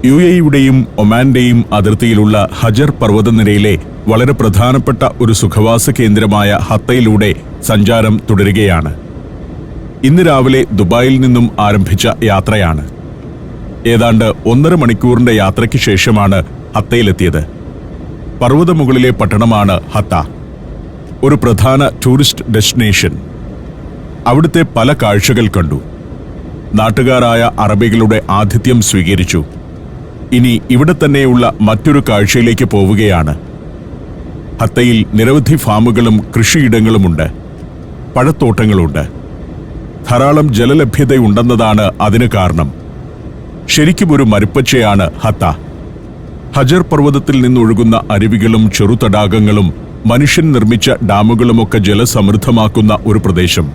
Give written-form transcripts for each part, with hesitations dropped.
UAEയുടെയും ഒമാന്റെയും അതിർത്തിയിലുള്ള ഹജർ പർവ്വതനിരയിലെ വളരെ പ്രധാനപ്പെട്ട ഒരു സുഖവാസ കേന്ദ്രമായ ഹത്തയിലൂടെ സഞ്ചാരം തുടരുകയാണ്. ഇന്ന് രാവിലെ ദുബായിൽ നിന്നും ആരംഭിച്ച യാത്രയാണ്. ഏതാണ്ട് 1.5 മണിക്കൂറിന്റെ യാത്രയ്ക്ക് ശേഷമാണ് ഹത്തയിലെത്തിയത്. പർവ്വതമുകളിലെ പട്ടണമാണ് ഹത്ത, ഒരു പ്രധാന ടൂറിസ്റ്റ് ഡെസ്റ്റിനേഷൻ. അവിടുത്തെ പല കാഴ്ചകൾ കണ്ടു. നാട്ടുകാരായ അറബികളുടെ ആതിഥ്യം സ്വീകരിച്ചു. ഇനി ഇവിടെ തന്നെയുള്ള മറ്റൊരു കാഴ്ചയിലേക്ക് പോവുകയാണ്. ഹത്തയിൽ നിരവധി ഫാമുകളും കൃഷിയിടങ്ങളുമുണ്ട്, പഴത്തോട്ടങ്ങളുണ്ട്. ധാരാളം ജലലഭ്യതയുണ്ടെന്നതാണ് അതിന് കാരണം. ശരിക്കും ഒരു മരുപ്പച്ചയാണ് ഹത്ത. ഹജർ പർവ്വതത്തിൽ നിന്നൊഴുകുന്ന അരുവികളും ചെറുതടാകങ്ങളും മനുഷ്യൻ നിർമ്മിച്ച ഡാമുകളുമൊക്കെ ജലസമൃദ്ധമാക്കുന്ന ഒരു പ്രദേശം.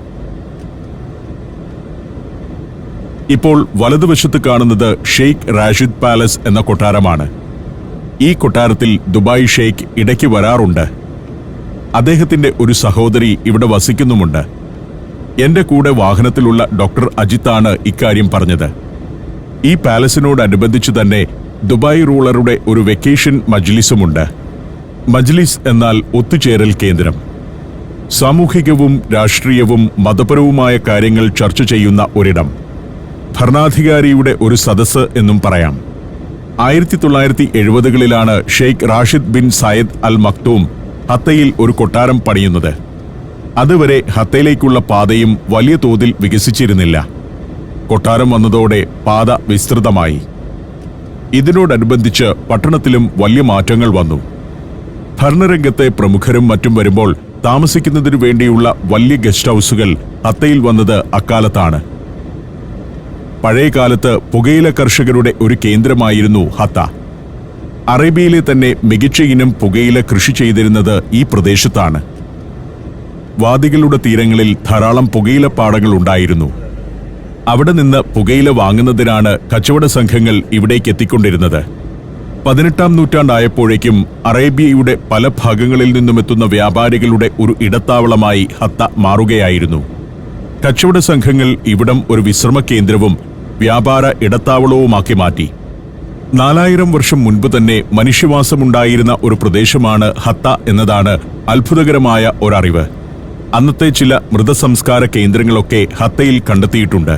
ഇപ്പോൾ വലതുവശത്ത് കാണുന്നത് ഷെയ്ഖ് റാഷിദ് പാലസ് എന്ന കൊട്ടാരമാണ്. ഈ കൊട്ടാരത്തിൽ ദുബായ് ഷെയ്ഖ് ഇടയ്ക്ക് വരാറുണ്ട്. അദ്ദേഹത്തിന്റെ ഒരു സഹോദരി ഇവിടെ വസിക്കുന്നുമുണ്ട്. എന്റെ കൂടെ വാഹനത്തിലുള്ള ഡോക്ടർ അജിത്താണ് ഇക്കാര്യം പറഞ്ഞത്. ഈ പാലസിനോടനുബന്ധിച്ച് തന്നെ ദുബായ് റൂളറുടെ ഒരു വെക്കേഷൻ മജ്ലിസുമുണ്ട്. മജ്ലിസ് എന്നാൽ ഒത്തുചേരൽ കേന്ദ്രം. സാമൂഹികവും രാഷ്ട്രീയവും മതപരവുമായ കാര്യങ്ങൾ ചർച്ച ചെയ്യുന്ന ഒരിടം. ഭരണാധികാരിയുടെ ഒരു സദസ്സ് എന്നും പറയാം. 1970കളിലാണ് Sheikh Rashid bin Saeed Al Maktoum ഹത്തയിൽ ഒരു കൊട്ടാരം പണിയുന്നത്. അതുവരെ ഹത്തയിലേക്കുള്ള പാതയും വലിയ തോതിൽ വികസിച്ചിരുന്നില്ല. കൊട്ടാരം വന്നതോടെ പാത വിസ്തൃതമായി. ഇതിനോടനുബന്ധിച്ച് പട്ടണത്തിലും വലിയ മാറ്റങ്ങൾ വന്നു. ഭരണരംഗത്തെ പ്രമുഖരും മറ്റും വരുമ്പോൾ താമസിക്കുന്നതിനു വേണ്ടിയുള്ള വലിയ ഗസ്റ്റ് ഹൗസുകൾ ഹത്തയിൽ വന്നത് അക്കാലത്താണ്. പഴയകാലത്ത് പുകയില കർഷകരുടെ ഒരു കേന്ദ്രമായിരുന്നു ഹത്ത. അറേബ്യയിലെ തന്നെ മികച്ച ഇനം പുകയില കൃഷി ചെയ്തിരുന്നത് ഈ പ്രദേശത്താണ്. വാദികളുടെ തീരങ്ങളിൽ ധാരാളം പുകയില പാടങ്ങൾ ഉണ്ടായിരുന്നു. അവിടെ നിന്ന് പുകയില വാങ്ങുന്നതിനാണ് കച്ചവട സംഘങ്ങൾ ഇവിടേക്ക് എത്തിക്കൊണ്ടിരുന്നത്. 18-ാം നൂറ്റാണ്ടായപ്പോഴേക്കും അറേബ്യയുടെ പല ഭാഗങ്ങളിൽ നിന്നുമെത്തുന്ന വ്യാപാരികളുടെ ഒരു ഇടത്താവളമായി ഹത്ത മാറുകയായിരുന്നു. കച്ചവട സംഘങ്ങൾ ഇവിടം ഒരു വിശ്രമ കേന്ദ്രവും വ്യാപാര ഇടത്താവളവുമാക്കി മാറ്റി. 4000 വർഷം മുൻപ് തന്നെ മനുഷ്യവാസമുണ്ടായിരുന്ന ഒരു പ്രദേശമാണ് ഹത്ത എന്നതാണ് അത്ഭുതകരമായ ഒരറിവ്. അന്നത്തെ ചില മൃതസംസ്കാര കേന്ദ്രങ്ങളൊക്കെ ഹത്തയിൽ കണ്ടെത്തിയിട്ടുണ്ട്.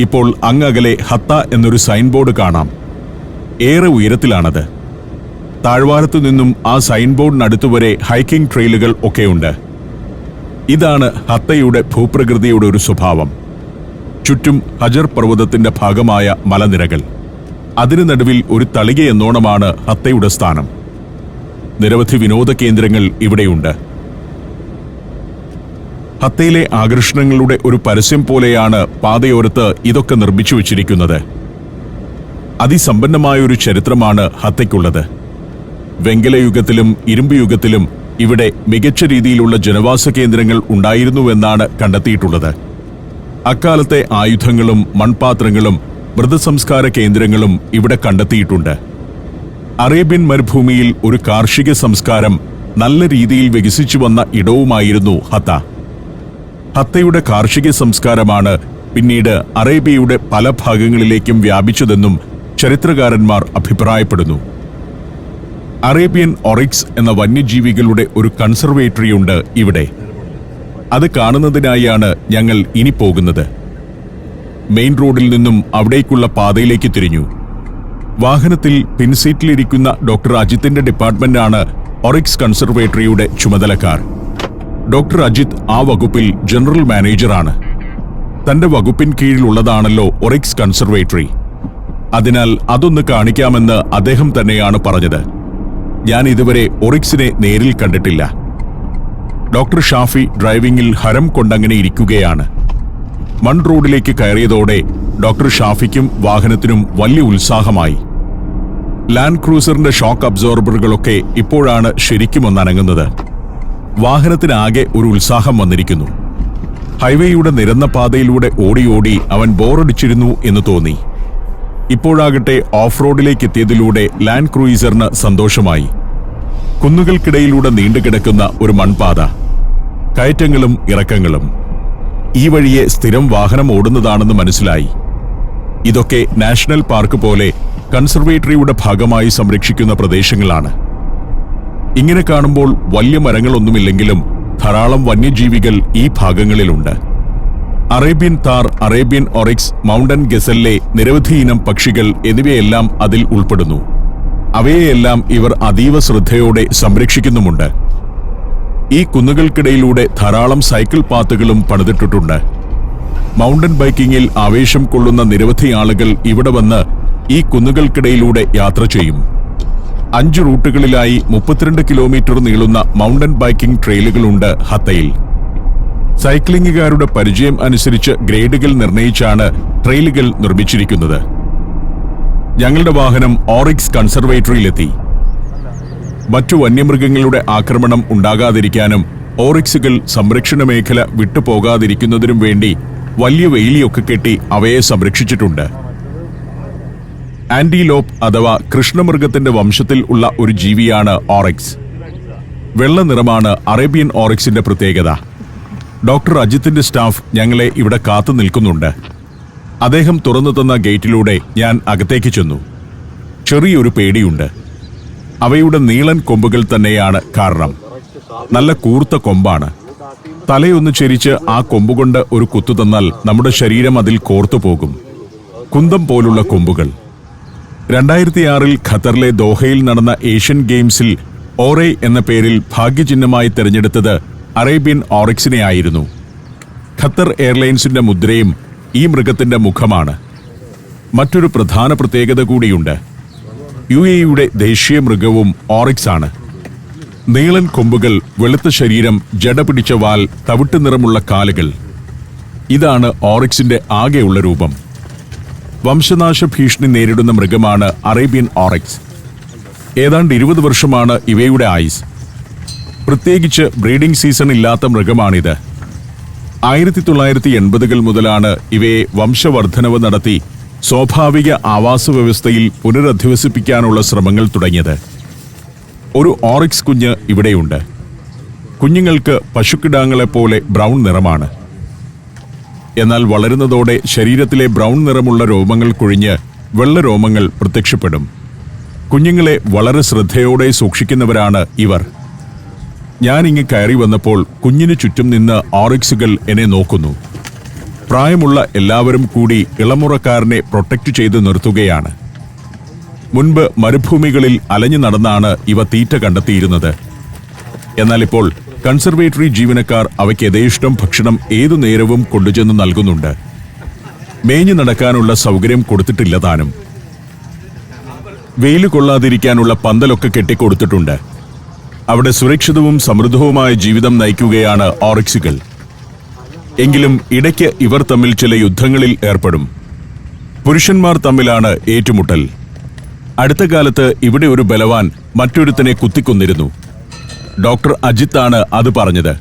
ഇപ്പോൾ അങ്ങകലെ ഹത്ത എന്നൊരു സൈൻ ബോർഡ് കാണാം. ഏറെ ഉയരത്തിലാണത്. താഴ്വാരത്തു നിന്നും ആ സൈൻ ബോർഡിനടുത്തുവരെ ഹൈക്കിംഗ് ട്രെയിലുകൾ ഒക്കെയുണ്ട്. ഇതാണ് ഹത്തയുടെ ഭൂപ്രകൃതിയുടെ ഒരു സ്വഭാവം. ചുറ്റും ഹജർ പർവ്വതത്തിന്റെ ഭാഗമായ മലനിരകൾ. അതിനു നടുവിൽ ഒരു തളികയെന്നോണമാണ് ഹത്തയുടെ സ്ഥാനം. നിരവധി വിനോദ കേന്ദ്രങ്ങൾ ഇവിടെയുണ്ട്. ഹത്തയിലെ ആകർഷണങ്ങളുടെ ഒരു പരസ്യം പോലെയാണ് പാതയോരത്ത് ഇതൊക്കെ നിർമ്മിച്ചു വച്ചിരിക്കുന്നത്. അതിസമ്പന്നമായൊരു ചരിത്രമാണ് ഹത്തയ്ക്കുള്ളത്. വെങ്കലയുഗത്തിലും ഇരുമ്പ് യുഗത്തിലും ഇവിടെ മികച്ച രീതിയിലുള്ള ജനവാസ കേന്ദ്രങ്ങൾ ഉണ്ടായിരുന്നുവെന്നാണ് കണ്ടെത്തിയിട്ടുള്ളത്. അക്കാലത്തെ ആയുധങ്ങളും മൺപാത്രങ്ങളും മൃതസംസ്കാര കേന്ദ്രങ്ങളും ഇവിടെ കണ്ടെത്തിയിട്ടുണ്ട്. അറേബ്യൻ മരുഭൂമിയിൽ ഒരു കാർഷിക സംസ്കാരം നല്ല രീതിയിൽ വികസിച്ചു വന്ന ഇടവുമായിരുന്നു ഹത്ത. ഹത്തയുടെ കാർഷിക സംസ്കാരമാണ് പിന്നീട് അറേബ്യയുടെ പല ഭാഗങ്ങളിലേക്കും വ്യാപിച്ചതെന്നും ചരിത്രകാരന്മാർ അഭിപ്രായപ്പെടുന്നു. അറേബ്യൻ ഒറിക്സ് എന്ന വന്യജീവികളുടെ ഒരു കൺസർവേറ്ററിയുണ്ട് ഇവിടെ. അത് കാണുന്നതിനായാണ് ഞങ്ങൾ ഇനി പോകുന്നത്. മെയിൻ റോഡിൽ നിന്നും അവിടേക്കുള്ള പാതയിലേക്ക് തിരിഞ്ഞു. വാഹനത്തിൽ പിൻസീറ്റിലിരിക്കുന്ന ഡോക്ടർ അജിത്തിന്റെ ഡിപ്പാർട്ട്മെന്റാണ് ഒറിക്സ് കൺസർവേറ്ററിയുടെ ചുമതലക്കാർ. ഡോക്ടർ അജിത് ആ വകുപ്പിൽ ജനറൽ മാനേജറാണ്. തന്റെ വകുപ്പിൻ കീഴിലുള്ളതാണല്ലോ ഒറിക്സ് കൺസർവേറ്ററി. അതിനാൽ അതൊന്ന് കാണിക്കാമെന്ന് അദ്ദേഹം തന്നെയാണ് പറഞ്ഞത്. ഞാൻ ഇതുവരെ ഒറിക്സിനെ നേരിൽ കണ്ടിട്ടില്ല. ഡോക്ടർ ഷാഫി ഡ്രൈവിംഗിൽ ഹരം കൊണ്ടങ്ങനെ ഇരിക്കുകയാണ്. മൺ റോഡിലേക്ക് കയറിയതോടെ ഡോക്ടർ ഷാഫിക്കും വാഹനത്തിനും വലിയ ഉത്സാഹമായി. ലാൻഡ് ക്രൂസറിന്റെ ഷോക്ക് അബ്സോർബറുകളൊക്കെ ഇപ്പോഴാണ് ശരിക്കും ഒന്നനങ്ങുന്നത്. വാഹനത്തിനാകെ ഒരു ഉത്സാഹം വന്നിരിക്കുന്നു. ഹൈവേയുടെ നിരന്ന പാതയിലൂടെ ഓടി ഓടി അവൻ ബോറടിച്ചിരുന്നു എന്ന് തോന്നി. ഇപ്പോഴാകട്ടെ ഓഫ് റോഡിലേക്ക് എത്തിയതിലൂടെ ലാൻഡ് ക്രൂയിസറിന് സന്തോഷമായി. കുന്നുകൾക്കിടയിലൂടെ നീണ്ടുകിടക്കുന്ന ഒരു മൺപാത, കയറ്റങ്ങളും ഇറക്കങ്ങളും. ഈ വഴിയെ സ്ഥിരം വാഹനം ഓടുന്നതാണെന്ന് മനസ്സിലായി. ഇതൊക്കെ നാഷണൽ പാർക്ക് പോലെ കൺസർവേറ്ററിയുടെ ഭാഗമായി സംരക്ഷിക്കുന്ന പ്രദേശങ്ങളാണ്. ഇങ്ങനെ കാണുമ്പോൾ വലിയ മരങ്ങളൊന്നുമില്ലെങ്കിലും ധാരാളം വന്യജീവികൾ ഈ ഭാഗങ്ങളിലുണ്ട്. Arabian tahr, Arabian oryx, mountain gazelle, നിരവധി ഇനം പക്ഷികൾ എന്നിവയെല്ലാം അതിൽ ഉൾപ്പെടുന്നു. അവയെയെല്ലാം ഇവർ അതീവ ശ്രദ്ധയോടെ സംരക്ഷിക്കുന്നുമുണ്ട്. ഈ കുന്നുകൾക്കിടയിലൂടെ ധാരാളം സൈക്കിൾ പാത്തുകളും പണിതിട്ടിട്ടുണ്ട്. മൗണ്ടൻ ബൈക്കിങ്ങിൽ ആവേശം കൊള്ളുന്ന നിരവധി ആളുകൾ ഇവിടെ വന്ന് ഈ കുന്നുകൾക്കിടയിലൂടെ യാത്ര ചെയ്യും. 5 റൂട്ടുകളിലായി 32 കിലോമീറ്റർ നീളുന്ന മൗണ്ടൻ ബൈക്കിംഗ് ട്രെയിലുകളുണ്ട് ഹത്തയിൽ. സൈക്ലിംഗുകാരുടെ പരിചയം അനുസരിച്ച് ഗ്രേഡുകൾ നിർണയിച്ചാണ് ട്രെയിലുകൾ നിർമ്മിച്ചിരിക്കുന്നത്. ഞങ്ങളുടെ വാഹനം ഓറിക്സ് കൺസർവേറ്ററിയിലെത്തി. മറ്റു വന്യമൃഗങ്ങളുടെ ആക്രമണം ഉണ്ടാകാതിരിക്കാനും ഓറിക്സുകൾ സംരക്ഷണ മേഖല വിട്ടുപോകാതിരിക്കുന്നതിനും വേണ്ടി വലിയ വേലിയൊക്കെ കെട്ടി അവയെ സംരക്ഷിച്ചിട്ടുണ്ട്. ആന്റിലോപ്പ് അഥവാ കൃഷ്ണമൃഗത്തിന്റെ വംശത്തിൽ ഉള്ള ഒരു ജീവിയാണ് ഓറിക്സ്. വെള്ള നിറമാണ് അറേബ്യൻ ഓറിക്സിന്റെ പ്രത്യേകത. ഡോക്ടർ അജിത്തിന്റെ സ്റ്റാഫ് ഞങ്ങളെ ഇവിടെ കാത്തു നിൽക്കുന്നുണ്ട്. അദ്ദേഹം തുറന്നു തന്ന ഗേറ്റിലൂടെ ഞാൻ അകത്തേക്ക് ചെന്നു. ചെറിയൊരു പേടിയുണ്ട്. അവയുടെ നീളൻ കൊമ്പുകൾ തന്നെയാണ് കാരണം. നല്ല കൂർത്ത കൊമ്പാണ്. തലയൊന്ന് ചെരിച്ച് ആ കൊമ്പുകൊണ്ട് ഒരു കുത്തു തന്നാൽ നമ്മുടെ ശരീരം അതിൽ കോർത്തു പോകും. കുന്തം പോലുള്ള കൊമ്പുകൾ. 2006 ഖത്തറിലെ ദോഹയിൽ നടന്ന ഏഷ്യൻ ഗെയിംസിൽ ഓറേ എന്ന പേരിൽ ഭാഗ്യചിഹ്നമായി തിരഞ്ഞെടുത്തത് അറേബ്യൻ ഓറിക്സിനെ ആയിരുന്നു. ഖത്തർ എയർലൈൻസിന്റെ മുദ്രയും ഈ മൃഗത്തിന്റെ മുഖമാണ്. മറ്റൊരു പ്രധാന പ്രത്യേകത കൂടിയുണ്ട്. UAE-യുടെ ദേശീയ മൃഗവും ഓറിക്സ് ആണ്. നീളൻ കൊമ്പുകൾ, വെളുത്ത ശരീരം, ജട പിടിച്ച വാൽ, തവിട്ട് നിറമുള്ള കാലുകൾ. ഇതാണ് ഓറിക്സിന്റെ ആകെയുള്ള രൂപം. വംശനാശ ഭീഷണി നേരിടുന്ന മൃഗമാണ് അറേബ്യൻ ഓറിക്സ്. ഏതാണ്ട് 20 വർഷമാണ് ഇവയുടെ ആയുസ്. പ്രത്യേകിച്ച് ബ്രീഡിംഗ് സീസൺ ഇല്ലാത്ത മൃഗമാണിത്. 1980-കൾ മുതലാണ് ഇവയെ വംശവർദ്ധനവ് നടത്തി സ്വാഭാവിക ആവാസ വ്യവസ്ഥയിൽ പുനരധിവസിപ്പിക്കാനുള്ള ശ്രമങ്ങൾ തുടങ്ങിയത്. ഒരു ഓറിക്സ് കുഞ്ഞ് ഇവിടെയുണ്ട്. കുഞ്ഞുങ്ങൾക്ക് പശുക്കിടാങ്ങളെപ്പോലെ ബ്രൗൺ നിറമാണ്. എന്നാൽ വളരുന്നതോടെ ശരീരത്തിലെ ബ്രൗൺ നിറമുള്ള രോമങ്ങൾ കൊഴിഞ്ഞ് വെള്ള രോമങ്ങൾ പ്രത്യക്ഷപ്പെടും. കുഞ്ഞുങ്ങളെ വളരെ ശ്രദ്ധയോടെ സൂക്ഷിക്കുന്നവരാണ് ഇവർ. ഞാനിങ്ങ് കയറി വന്നപ്പോൾ കുഞ്ഞിനു ചുറ്റും നിന്ന് ഓറിക്സുകൾ എന്നെ നോക്കുന്നു. പ്രായമുള്ള എല്ലാവരും കൂടി ഇളമുറക്കാരനെ പ്രൊട്ടക്റ്റ് ചെയ്ത് നിർത്തുകയാണ്. മുൻപ് മരുഭൂമികളിൽ അലഞ്ഞു നടന്നാണ് ഇവ തീറ്റ കണ്ടെത്തിയിരുന്നത്. എന്നാൽ ഇപ്പോൾ കൺസർവേറ്ററി ജീവനക്കാർ അവയ്ക്ക് യഥേഷ്ടം ഭക്ഷണം ഏതു നേരവും കൊണ്ടുചെന്ന് നൽകുന്നുണ്ട്. മേഞ്ഞു നടക്കാനുള്ള സൗകര്യം കൊടുത്തിട്ടില്ല താനും. വെയിൽ കൊള്ളാതിരിക്കാനുള്ള പന്തലൊക്കെ കെട്ടിക്കൊടുത്തിട്ടുണ്ട്. അവിടെ സുരക്ഷിതവും സമൃദ്ധവുമായ ജീവിതം നയിക്കുകയാണ് ഓറിക്സുകൾ. എങ്കിലും ഇടയ്ക്ക് ഇവർ തമ്മിൽ ചില യുദ്ധങ്ങളിൽ ഏർപ്പെടും. പുരുഷന്മാർ തമ്മിലാണ് ഏറ്റുമുട്ടൽ. അടുത്ത കാലത്ത് ഇവിടെ ഒരു ബലവാൻ മറ്റൊരുത്തനെ കുത്തിക്കൊന്നിരുന്നു. ഡോക്ടർ അജിത്താണ് അത് പറഞ്ഞത്.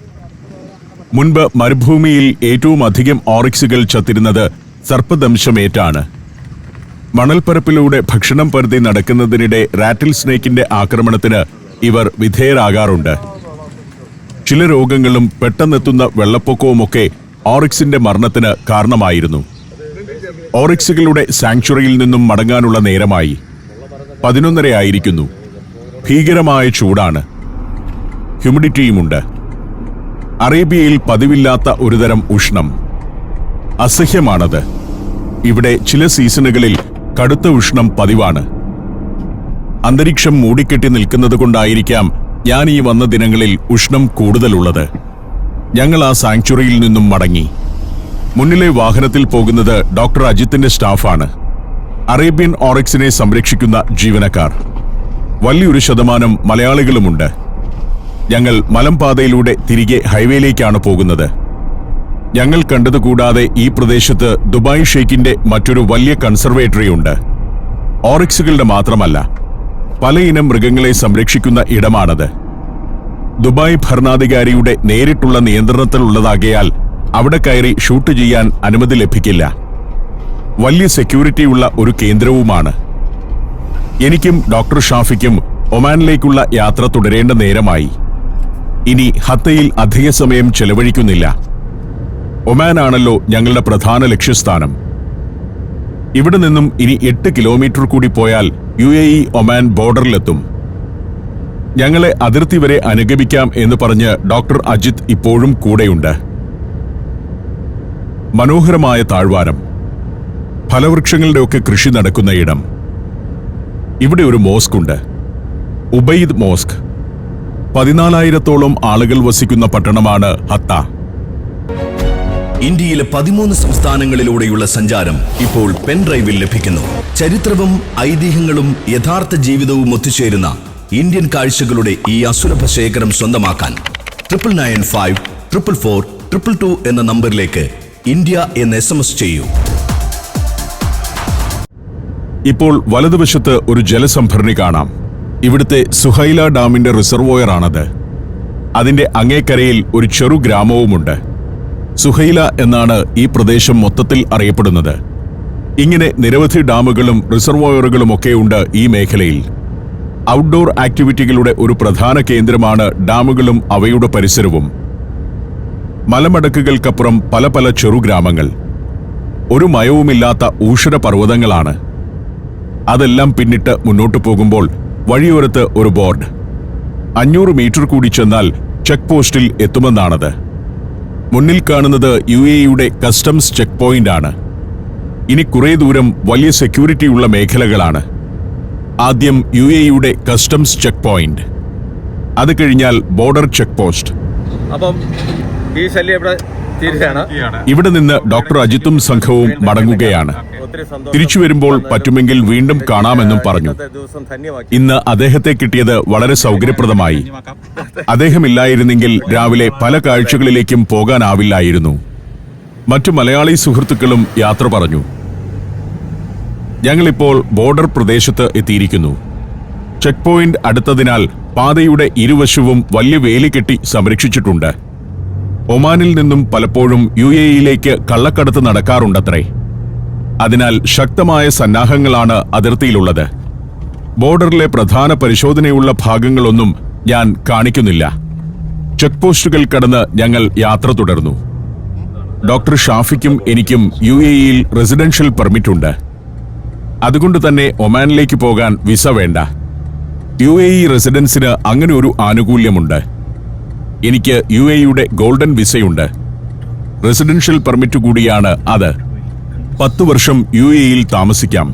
മുൻപ് മരുഭൂമിയിൽ ഏറ്റവും അധികം ഓറിക്സുകൾ ചത്തിരുന്നത് സർപ്പദംശമേറ്റാണ്. മണൽപ്പരപ്പിലൂടെ ഭക്ഷണം പരുതി നടക്കുന്നതിനിടെ റാറ്റിൽ സ്നേക്കിന്റെ ആക്രമണത്തിന് ഇവർ വിധേയരാകാറുണ്ട്. ചില രോഗങ്ങളും പെട്ടെന്നെത്തുന്ന വെള്ളപ്പൊക്കവുമൊക്കെ ഓറിക്സിന്റെ മരണത്തിന് കാരണമായിരുന്നു. ഓറിക്സുകളുടെ സാങ്ച്വറിയിൽ നിന്നും മടങ്ങാനുള്ള നേരമായി. 11:30 ആയിരിക്കുന്നു. ഭീകരമായ ചൂടാണ്. ഹ്യൂമിഡിറ്റിയുമുണ്ട്. അറേബ്യയിൽ പതിവില്ലാത്ത ഒരുതരം ഉഷ്ണം. അസഹ്യമാണത്. ഇവിടെ ചില സീസണുകളിൽ കടുത്ത ഉഷ്ണം പതിവാണ്. അന്തരീക്ഷം മൂടിക്കെട്ടി നിൽക്കുന്നത് കൊണ്ടായിരിക്കാം ഞാൻ ഈ വന്ന ദിനങ്ങളിൽ ഉഷ്ണം കൂടുതലുള്ളത്. ഞങ്ങൾ ആ സാങ്ച്വറിയിൽ നിന്നും മടങ്ങി. മുന്നിലെ വാഹനത്തിൽ പോകുന്നത് ഡോക്ടർ അജിത്തിന്റെ സ്റ്റാഫാണ്. അറേബ്യൻ ഓറിക്സിനെ സംരക്ഷിക്കുന്ന ജീവനക്കാർ. വലിയൊരു ശതമാനം മലയാളികളുമുണ്ട്. ഞങ്ങൾ മലമ്പാതയിലൂടെ തിരികെ ഹൈവേയിലേക്കാണ് പോകുന്നത്. ഞങ്ങൾ കണ്ടതുകൂടാതെ ഈ പ്രദേശത്ത് ദുബായ് ഷെയ്ഖിന്റെ മറ്റൊരു വലിയ കൺസർവേറ്ററി ഉണ്ട്. ഓറിക്സുകളുടെ മാത്രമല്ല, പലയിനം മൃഗങ്ങളെ സംരക്ഷിക്കുന്ന ഇടമാണത്. ദുബായ് ഭരണാധികാരിയുടെ നേരിട്ടുള്ള നിയന്ത്രണത്തിലുള്ളതാകയാൽ അവിടെ കയറി ഷൂട്ട് ചെയ്യാൻ അനുമതി ലഭിക്കില്ല. വലിയ സെക്യൂരിറ്റിയുള്ള ഒരു കേന്ദ്രവുമാണ്. എനിക്കും ഡോക്ടർ ഷാഫിക്കും ഒമാനിലേക്കുള്ള യാത്ര തുടരേണ്ട നേരമായി. ഇനി ഹത്തയിൽ അധിക സമയം ചെലവഴിക്കുന്നില്ല. ഒമാനാണല്ലോ ഞങ്ങളുടെ പ്രധാന ലക്ഷ്യസ്ഥാനം. ഇവിടെ നിന്നും ഇനി 8 കിലോമീറ്റർ കൂടി പോയാൽ UAE ഒമാൻ ബോർഡറിലെത്തും. ഞങ്ങളെ അതിർത്തി വരെ അനുഗമിക്കാം എന്ന് പറഞ്ഞ് ഡോക്ടർ അജിത് ഇപ്പോഴും കൂടെയുണ്ട്. മനോഹരമായ താഴ്വാരം, ഫലവൃക്ഷങ്ങളുടെയൊക്കെ കൃഷി നടക്കുന്ന ഇടം. ഇവിടെ ഒരു മോസ്ക് ഉണ്ട്, ഉബൈദ് മോസ്ക്. 14,000-ഓളം ആളുകൾ വസിക്കുന്ന പട്ടണമാണ് ഹത്ത. ഇന്ത്യയിലെ 13 സംസ്ഥാനങ്ങളിലൂടെയുള്ള സഞ്ചാരം ഇപ്പോൾ പെൻഡ്രൈവിൽ ലഭിക്കുന്നു. ചരിത്രവും ഐതിഹ്യങ്ങളും യഥാർത്ഥ ജീവിതവും ഒത്തുചേരുന്ന ഇന്ത്യൻ കാഴ്ചകളുടെ ഈ അസുലഭ ശേഖരം സ്വന്തമാക്കാൻ 99544422 എന്ന നമ്പറിലേക്ക് ഇന്ത്യ എന്ന് SMS ചെയ്യൂ. ഇപ്പോൾ വലതുവശത്ത് ഒരു ജലസംഭരണി കാണാം. ഇവിടുത്തെ സുഹൈല ഡാമിന്റെ റിസർവോയർ ആണത്. അതിന്റെ അങ്ങേക്കരയിൽ ഒരു ചെറു ഗ്രാമവുമുണ്ട്. സുഹൈല എന്നാണ് ഈ പ്രദേശം മൊത്തത്തിൽ അറിയപ്പെടുന്നത്. ഇങ്ങനെ നിരവധി ഡാമുകളും റിസർവോയറുകളുമൊക്കെയുണ്ട് ഈ മേഖലയിൽ. ഔട്ട്ഡോർ ആക്ടിവിറ്റികളുടെ ഒരു പ്രധാന കേന്ദ്രമാണ് ഡാമുകളും അവയുടെ പരിസരവും. മലമടക്കുകൾക്കപ്പുറം പല പല ചെറുഗ്രാമങ്ങൾ, ഒരു മയവുമില്ലാത്ത ഊഷര പർവ്വതങ്ങളാണ്. അതെല്ലാം പിന്നിട്ട് മുന്നോട്ടു പോകുമ്പോൾ വഴിയോരത്ത് ഒരു ബോർഡ്. 500 മീറ്റർ കൂടി ചെന്നാൽ ചെക്ക് പോസ്റ്റിൽ എത്തുമെന്നാണത്. മുന്നിൽ കാണുന്നത് UAEയുടെ കസ്റ്റംസ് ചെക്ക് പോയിന്റ് ആണ്. ഇനി കുറേ ദൂരം വലിയ സെക്യൂരിറ്റിയുള്ള മേഖലകളാണ്. ആദ്യം UAEയുടെ കസ്റ്റംസ് ചെക്ക് പോയിന്റ്, അത് കഴിഞ്ഞാൽ ബോർഡർ ചെക്ക് പോസ്റ്റ്. അപ്പം ഈ ശല്യം ഇവിടെ തീരുകയാണ്. ഇവിടെ നിന്ന് ഡോക്ടർ അജിത്തും സംഘവും മടങ്ങുകയാണ്. തിരിച്ചു വരുമ്പോൾ പറ്റുമെങ്കിൽ വീണ്ടും കാണാമെന്നും പറഞ്ഞു. ഇന്ന് അദ്ദേഹത്തെ കിട്ടിയത് വളരെ സൗകര്യപ്രദമായി. അദ്ദേഹമില്ലായിരുന്നെങ്കിൽ രാവിലെ പല കാഴ്ചകളിലേക്കും പോകാനാവില്ലായിരുന്നു. മറ്റു മലയാളി സുഹൃത്തുക്കളും യാത്ര പറഞ്ഞു. ഞങ്ങളിപ്പോൾ ബോർഡർ പ്രദേശത്ത് എത്തിയിരിക്കുന്നു. ചെക്ക് പോയിന്റ് അടുത്തതിനാൽ പാതയുടെ ഇരുവശവും വലിയ വേലി കെട്ടി സംരക്ഷിച്ചിട്ടുണ്ട്. ഒമാനിൽ നിന്നും പലപ്പോഴും UAEയിലേക്ക് കള്ളക്കടത്ത് നടക്കാറുണ്ടത്രേ. അതിനാൽ ശക്തമായ സന്നാഹങ്ങളാണ് അതിർത്തിയിലുള്ളത്. ബോർഡറിലെ പ്രധാന പരിശോധനയുള്ള ഭാഗങ്ങളൊന്നും ഞാൻ കാണിക്കുന്നില്ല. ചെക്ക് പോസ്റ്റുകൾ കടന്ന് ഞങ്ങൾ യാത്ര തുടർന്നു. ഡോക്ടർ ഷാഫിക്കും എനിക്കും UAEയിൽ റെസിഡൻഷ്യൽ പെർമിറ്റ് ഉണ്ട്. അതുകൊണ്ട് തന്നെ ഒമാനിലേക്ക് പോകാൻ വിസ വേണ്ട. UAE റെസിഡൻസിന് അങ്ങനെ ഒരു ആനുകൂല്യമുണ്ട്. എനിക്ക് UAEയുടെ ഗോൾഡൻ വിസയുണ്ട്. റെസിഡൻഷ്യൽ പെർമിറ്റ് കൂടിയാണ് അത്. 10 വർഷം UAEയിൽ താമസിക്കാം.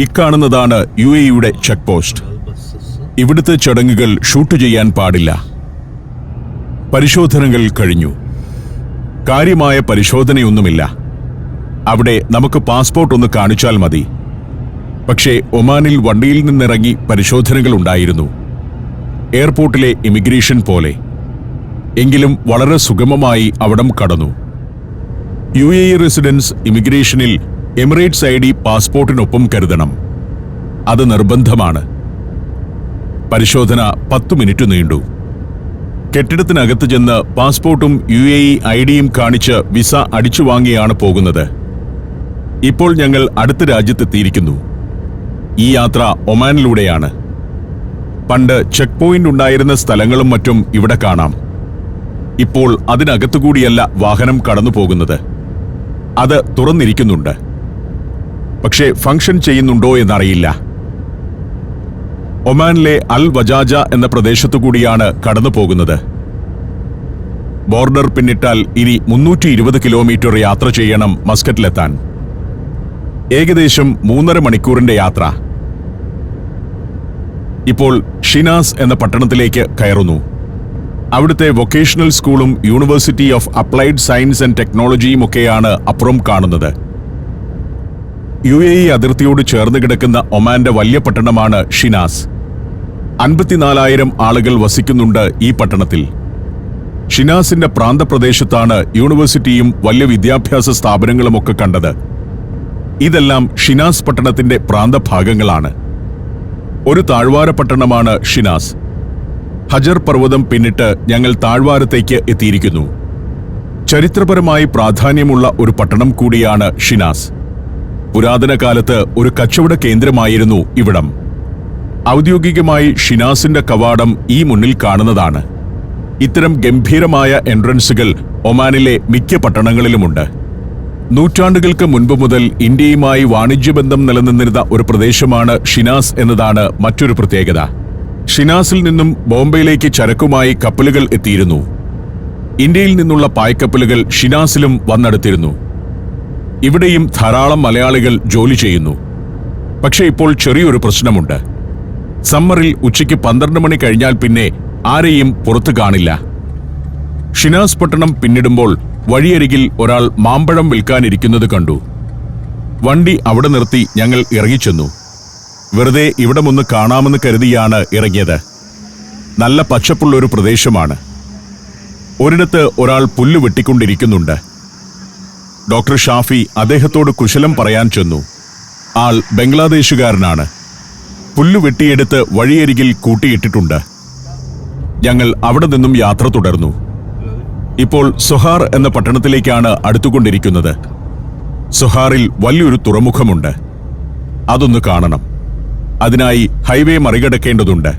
ഇക്കാണുന്നതാണ് UAEയുടെ ചെക്ക് പോസ്റ്റ്. ഇവിടുത്തെ ചടങ്ങുകൾ ഷൂട്ട് ചെയ്യാൻ പാടില്ല. പരിശോധനകൾ കഴിഞ്ഞു. കാര്യമായ പരിശോധനയൊന്നുമില്ല. അവിടെ നമുക്ക് പാസ്പോർട്ട് ഒന്ന് കാണിച്ചാൽ മതി. പക്ഷേ ഒമാനിൽ വണ്ടിയിൽ നിന്നിറങ്ങി പരിശോധനകൾ ഉണ്ടായിരുന്നു, എയർപോർട്ടിലെ ഇമിഗ്രേഷൻ പോലെ. എങ്കിലും വളരെ സുഗമമായി അവിടം കടന്നു. UAE റെസിഡൻസ് ഇമിഗ്രേഷനിൽ എമിറേറ്റ്സ് ID പാസ്പോർട്ടിനൊപ്പം കരുതണം. അത് നിർബന്ധമാണ്. പരിശോധന 10 മിനിറ്റ് നീണ്ടു. കെട്ടിടത്തിനകത്ത് ചെന്ന് പാസ്പോർട്ടും UAE IDയും കാണിച്ച് വിസ അടിച്ചു വാങ്ങിയാണ് പോകുന്നത്. ഇപ്പോൾ ഞങ്ങൾ അടുത്ത രാജ്യത്തെത്തിയിരിക്കുന്നു. ഈ യാത്ര ഒമാനിലൂടെയാണ്. പണ്ട് ചെക്ക് പോയിന്റ് ഉണ്ടായിരുന്ന സ്ഥലങ്ങളും മറ്റും ഇവിടെ കാണാം. ഇപ്പോൾ അതിനകത്തുകൂടിയല്ല വാഹനം കടന്നു പോകുന്നത്. അത് തുറന്നിരിക്കുന്നുണ്ട്. പക്ഷേ ഫംഗ്ഷൻ ചെയ്യുന്നുണ്ടോ എന്നറിയില്ല. ഒമാനിലെ അൽ വജാജ എന്ന പ്രദേശത്തുകൂടിയാണ് കടന്നു പോകുന്നത്. ബോർഡർ പിന്നിട്ടാൽ ഇനി 320 കിലോമീറ്റർ യാത്ര ചെയ്യണം മസ്കറ്റിലെത്താൻ. ഏകദേശം 3.5 മണിക്കൂറിന്റെ യാത്ര. ഇപ്പോൾ ഷിനാസ് എന്ന പട്ടണത്തിലേക്ക് കയറുന്നു. അവിടുത്തെ വൊക്കേഷണൽ സ്കൂളും university of applied science and ടെക്നോളജിയും ഒക്കെയാണ് അപ്പുറം കാണുന്നത്. UAE അതിർത്തിയോട് ചേർന്ന് കിടക്കുന്ന ഒമാന്റെ വലിയ പട്ടണമാണ് ഷിനാസ്. 54,000 ആളുകൾ വസിക്കുന്നുണ്ട് ഈ പട്ടണത്തിൽ. ഷിനാസിന്റെ പ്രാന്തപ്രദേശത്താണ് യൂണിവേഴ്സിറ്റിയും വലിയ വിദ്യാഭ്യാസ സ്ഥാപനങ്ങളുമൊക്കെ കണ്ടത്. ഇതെല്ലാം ഷിനാസ് പട്ടണത്തിന്റെ പ്രാന്തഭാഗങ്ങളാണ്. ഒരു താഴ്വാര പട്ടണമാണ് ഷിനാസ്. ഹജർ പർവ്വതം പിന്നിട്ട് ഞങ്ങൾ താഴ്വാരത്തേക്ക് എത്തിയിരിക്കുന്നു. ചരിത്രപരമായി പ്രാധാന്യമുള്ള ഒരു പട്ടണം കൂടിയാണ് ഷിനാസ്. പുരാതന കാലത്ത് ഒരു കച്ചവട കേന്ദ്രമായിരുന്നു ഇവിടം. ഔദ്യോഗികമായി ഷിനാസിന്റെ കവാടം ഈ മുന്നിൽ കാണുന്നതാണ്. ഇത്തരം ഗംഭീരമായ എൻട്രൻസുകൾ ഒമാനിലെ മിക്ക പട്ടണങ്ങളിലുമുണ്ട്. നൂറ്റാണ്ടുകൾക്ക് മുൻപ് മുതൽ ഇന്ത്യയുമായി വാണിജ്യബന്ധം നിലനിന്നിരുന്ന ഒരു പ്രദേശമാണ് ഷിനാസ് എന്നതാണ് മറ്റൊരു പ്രത്യേകത. ഷിനാസിൽ നിന്നും ബോംബെയിലേക്ക് ചരക്കുമായി കപ്പലുകൾ എത്തിയിരുന്നു. ഇന്ത്യയിൽ നിന്നുള്ള പായ്ക്കപ്പലുകൾ ഷിനാസിലും വന്നെടുത്തിരുന്നു. ഇവിടെയും ധാരാളം മലയാളികൾ ജോലി ചെയ്യുന്നു. പക്ഷേ ഇപ്പോൾ ചെറിയൊരു പ്രശ്നമുണ്ട്. സമ്മറിൽ ഉച്ചയ്ക്ക് 12 മണി കഴിഞ്ഞാൽ പിന്നെ ആരെയും പുറത്തു കാണില്ല. ഷിനാസ് പട്ടണം പിന്നിടുമ്പോൾ വഴിയരികിൽ ഒരാൾ മാമ്പഴം വിൽക്കാനിരിക്കുന്നത് കണ്ടു. വണ്ടി അവിടെ നിർത്തി ഞങ്ങൾ ഇറങ്ങിച്ചെന്നു. വെറുതെ ഇവിടമൊന്ന് കാണാമെന്ന് കരുതിയാണ് ഇറങ്ങിയത്. നല്ല പച്ചപ്പുള്ളൊരു പ്രദേശമാണ്. ഒരിടത്ത് ഒരാൾ പുല്ല് വെട്ടിക്കൊണ്ടിരിക്കുന്നുണ്ട്. ഡോക്ടർ ഷാഫി അദ്ദേഹത്തോട് കുശലം പറയാൻ ചെന്നു. ആൾ ബംഗ്ലാദേശുകാരനാണ്. പുല്ല് വെട്ടിയെടുത്ത് വഴിയരികിൽ കൂട്ടിയിട്ടിട്ടുണ്ട്. ഞങ്ങൾ അവിടെ നിന്നും യാത്ര തുടർന്നു. ഇപ്പോൾ സൊഹാർ എന്ന പട്ടണത്തിലേക്കാണ് അടുത്തുകൊണ്ടിരിക്കുന്നത്. സൊഹാറിൽ വലിയൊരു തുറമുഖമുണ്ട്. അതൊന്ന് കാണണം. അതിനായി ഹൈവേ മറികടക്കേണ്ടതുണ്ട്.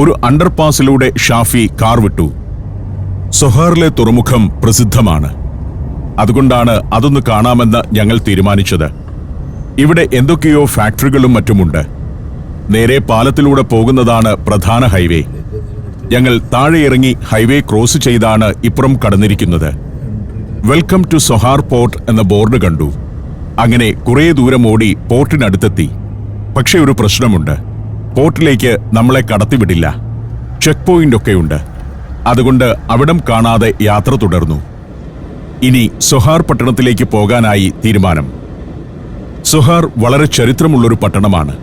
ഒരു അണ്ടർപാസിലൂടെ ഷാഫി കാർ വിട്ടു. സൊഹാറിലെ തുറമുഖം പ്രസിദ്ധമാണ്. അതുകൊണ്ടാണ് അതൊന്ന് കാണാമെന്ന് ഞങ്ങൾ തീരുമാനിച്ചത്. ഇവിടെ എന്തൊക്കെയോ ഫാക്ടറികളും മറ്റുമുണ്ട്. നേരെ പാലത്തിലൂടെ പോകുന്നതാണ് പ്രധാന ഹൈവേ. ഞങ്ങൾ താഴെ ഇറങ്ങി ഹൈവേ ക്രോസ് ചെയ്താണ് ഇപ്പുറം കടന്നിരിക്കുന്നത്. വെൽക്കം ടു സൊഹാർ പോർട്ട് എന്ന ബോർഡ് കണ്ടു. അങ്ങനെ കുറേ ദൂരം ഓടി പോർട്ടിനടുത്തെത്തി. പക്ഷേ ഒരു പ്രശ്നമുണ്ട്. പോർട്ടിലേക്ക് നമ്മളെ കടത്തിവിടില്ല. ചെക്ക് പോയിന്റ് ഒക്കെയുണ്ട്. അതുകൊണ്ട് അവിടം കാണാതെ യാത്ര തുടർന്നു. ഇനി സൊഹാർ പട്ടണത്തിലേക്ക് പോകാനായി തീരുമാനം. സൊഹാർ വളരെ ചരിത്രമുള്ളൊരു പട്ടണമാണ്.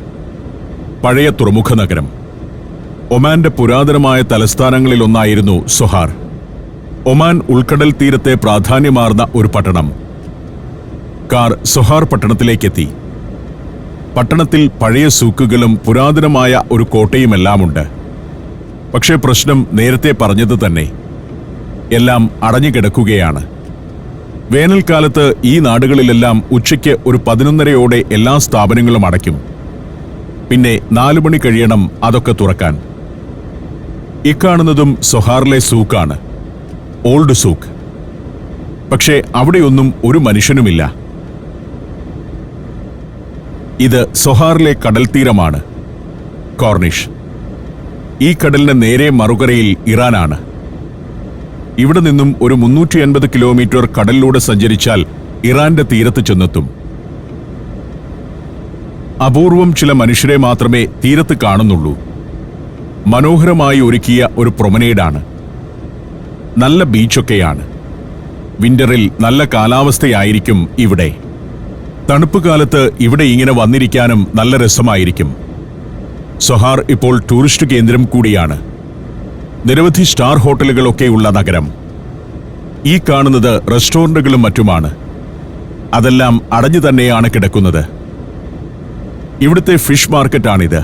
പഴയ തുറമുഖ നഗരം. ഒമാന്റെ പുരാതനമായ തലസ്ഥാനങ്ങളിലൊന്നായിരുന്നു സൊഹാർ. ഒമാൻ ഉൾക്കടൽ തീരത്തെ പ്രാധാന്യമാർന്ന ഒരു പട്ടണം. കാർ സൊഹാർ പട്ടണത്തിലേക്കെത്തി. പട്ടണത്തിൽ പഴയ സൂക്കുകളും പുരാതനമായ ഒരു കോട്ടയുമെല്ലാമുണ്ട്. പക്ഷേ പ്രശ്നം നേരത്തെ പറഞ്ഞത് തന്നെ. എല്ലാം അടഞ്ഞുകിടക്കുകയാണ്. വേനൽക്കാലത്ത് ഈ നാടുകളിലെല്ലാം ഉച്ചയ്ക്ക് ഒരു 11:30 എല്ലാ സ്ഥാപനങ്ങളും അടയ്ക്കും. പിന്നെ 4 മണി കഴിയണം അതൊക്കെ തുറക്കാൻ. ഇക്കാണുന്നതും സൊഹാറിലെ സൂക്കാണ്. Old souk. പക്ഷേ അവിടെയൊന്നും ഒരു മനുഷ്യനുമില്ല. ഇത് സൊഹാറിലെ കടൽ തീരമാണ്. കോർണിഷ്. ഈ കടലിന് നേരെ മറുകരയിൽ ഇറാനാണ്. ഇവിടെ നിന്നും ഒരു 380 കിലോമീറ്റർ കടലിലൂടെ സഞ്ചരിച്ചാൽ ഇറാന്റെ തീരത്ത് ചെന്നെത്തും. അപൂർവം ചില മനുഷ്യരെ മാത്രമേ തീരത്ത് കാണുന്നുള്ളൂ. മനോഹരമായി ഒരുക്കിയ ഒരു പ്രൊമനേഡാണ്. നല്ല ബീച്ചൊക്കെയാണ്. വിന്ററിൽ നല്ല കാലാവസ്ഥയായിരിക്കും ഇവിടെ. തണുപ്പ് കാലത്ത് ഇവിടെ ഇങ്ങനെ വന്നിരിക്കാനും നല്ല രസമായിരിക്കും. സൊഹാർ ഇപ്പോൾ ടൂറിസ്റ്റ് കേന്ദ്രം കൂടിയാണ്. നിരവധി സ്റ്റാർ ഹോട്ടലുകളൊക്കെയുള്ള നഗരം. ഈ കാണുന്നത് റെസ്റ്റോറന്റുകളും മറ്റുമാണ്. അതെല്ലാം അടഞ്ഞു തന്നെയാണ് കിടക്കുന്നത്. ഇവിടുത്തെ ഫിഷ് മാർക്കറ്റാണിത്.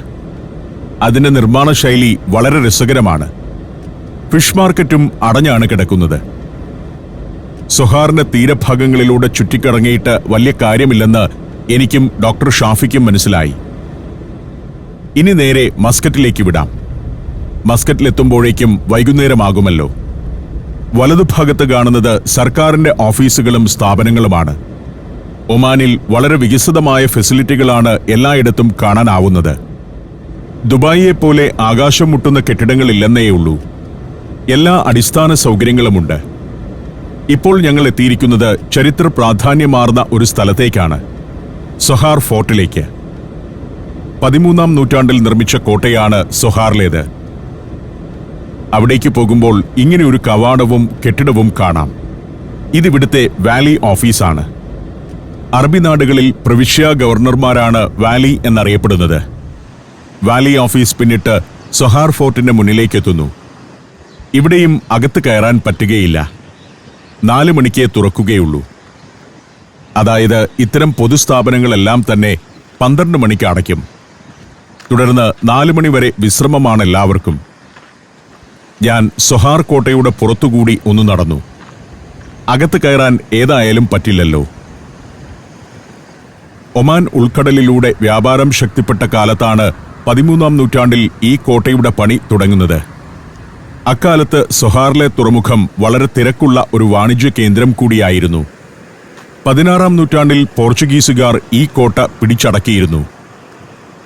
അതിന്റെ നിർമ്മാണ ശൈലി വളരെ രസകരമാണ്. ഫിഷ് മാർക്കറ്റും അടഞ്ഞാണ് കിടക്കുന്നത്. സൊഹാറിന്റെ തീരഭാഗങ്ങളിലൂടെ ചുറ്റിക്കറങ്ങിയിട്ട് വലിയ കാര്യമില്ലെന്ന് എനിക്കും ഡോക്ടർ ഷാഫിക്കും മനസ്സിലായി. ഇനി നേരെ മസ്കറ്റിലേക്ക് വിടാം. മസ്കറ്റിലെത്തുമ്പോഴേക്കും വൈകുന്നേരമാകുമല്ലോ. വലതുഭാഗത്ത് കാണുന്നത് സർക്കാരിന്റെ ഓഫീസുകളും സ്ഥാപനങ്ങളുമാണ്. ഒമാനിൽ വളരെ വികസിതമായ ഫെസിലിറ്റികളാണ് എല്ലായിടത്തും കാണാനാവുന്നത്. ദുബായിയെപ്പോലെ ആകാശം മുട്ടുന്ന കെട്ടിടങ്ങളില്ലെന്നേയുള്ളൂ. എല്ലാ അടിസ്ഥാന സൗകര്യങ്ങളുമുണ്ട്. ഇപ്പോൾ ഞങ്ങൾ എത്തിയിരിക്കുന്നത് ചരിത്ര പ്രാധാന്യമാർന്ന ഒരു സ്ഥലത്തേക്കാണ്. സൊഹാർ ഫോർട്ടിലേക്ക്. 13-ാം നൂറ്റാണ്ടിൽ നിർമ്മിച്ച കോട്ടയാണ് സൊഹാറിലേത്. അവിടേക്ക് പോകുമ്പോൾ ഇങ്ങനെയൊരു കവാടവും കെട്ടിടവും കാണാം. ഇതിവിടുത്തെ വാലി ഓഫീസാണ്. അറബി നാടുകളിൽ പ്രവിശ്യ ഗവർണർമാരാണ് വാലി എന്നറിയപ്പെടുന്നത്. വാലി ഓഫീസ് പിന്നിട്ട് സൊഹാർ ഫോർട്ടിന്റെ മുന്നിലേക്കെത്തുന്നു. ഇവിടെയും അകത്ത് കയറാൻ പറ്റുകയില്ല. 4 മണിക്ക് തുറക്കുകയുള്ളൂ. അതായത് ഇത്തരം പൊതുസ്ഥാപനങ്ങളെല്ലാം തന്നെ 12 മണിക്ക് അടയ്ക്കും. തുടർന്ന് 4 മണി വരെ വിശ്രമമാണ് എല്ലാവർക്കും. ഞാൻ സൊഹാർ കോട്ടയുടെ പുറത്തുകൂടി ഒന്ന് നടന്നു. അകത്ത് കയറാൻ ഏതായാലും പറ്റില്ലല്ലോ. ഒമാൻ ഉൾക്കടലിലൂടെ വ്യാപാരം ശക്തിപ്പെട്ട കാലത്താണ് 13-ാം നൂറ്റാണ്ടിൽ ഈ കോട്ടയുടെ പണി തുടങ്ങുന്നത്. അക്കാലത്ത് സൊഹാറിലെ തുറമുഖം വളരെ തിരക്കുള്ള ഒരു വാണിജ്യ കേന്ദ്രം കൂടിയായിരുന്നു. 16-ാം നൂറ്റാണ്ടിൽ പോർച്ചുഗീസുകാർ ഈ കോട്ട പിടിച്ചടക്കിയിരുന്നു.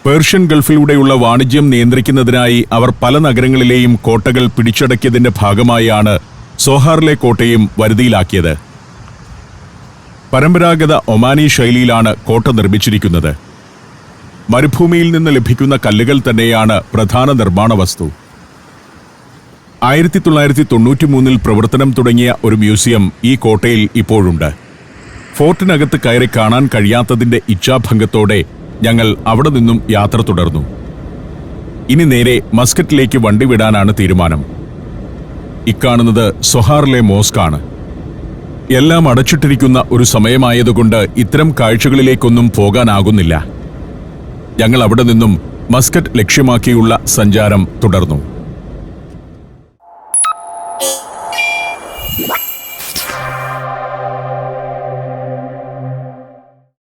പേർഷ്യൻ ഗൾഫിലൂടെയുള്ള വാണിജ്യം നിയന്ത്രിക്കുന്നതിനായി അവർ പല നഗരങ്ങളിലെയും കോട്ടകൾ പിടിച്ചടക്കിയതിന്റെ ഭാഗമായാണ് സോഹാറിലെ കോട്ടയും വരുതിയിലാക്കിയത്. പരമ്പരാഗത ഒമാനി ശൈലിയിലാണ് കോട്ട നിർമ്മിച്ചിരിക്കുന്നത്. മരുഭൂമിയിൽ നിന്ന് ലഭിക്കുന്ന കല്ലുകൾ തന്നെയാണ് പ്രധാന നിർമ്മാണ വസ്തു. 1993-ൽ പ്രവർത്തനം തുടങ്ങിയ ഒരു മ്യൂസിയം ഈ കോട്ടയിൽ ഇപ്പോഴുണ്ട്. ഫോർട്ടിനകത്ത് കയറി കാണാൻ കഴിയാത്തതിന്റെ ഇച്ഛാഭംഗത്തോടെ ഞങ്ങൾ അവിടെ നിന്നും യാത്ര തുടർന്നു. ഇനി നേരെ മസ്കറ്റിലേക്ക് വണ്ടി വിടാനാണ് തീരുമാനം. ഇക്കാണുന്നത് സൊഹാറിലെ മോസ്കാണ്. എല്ലാം അടച്ചിട്ടിരിക്കുന്ന ഒരു സമയമായതുകൊണ്ട് ഇത്തരം കാഴ്ചകളിലേക്കൊന്നും പോകാനാകുന്നില്ല. ഞങ്ങൾ അവിടെ നിന്നും മസ്കറ്റ് ലക്ഷ്യമാക്കിയുള്ള സഞ്ചാരം തുടർന്നു.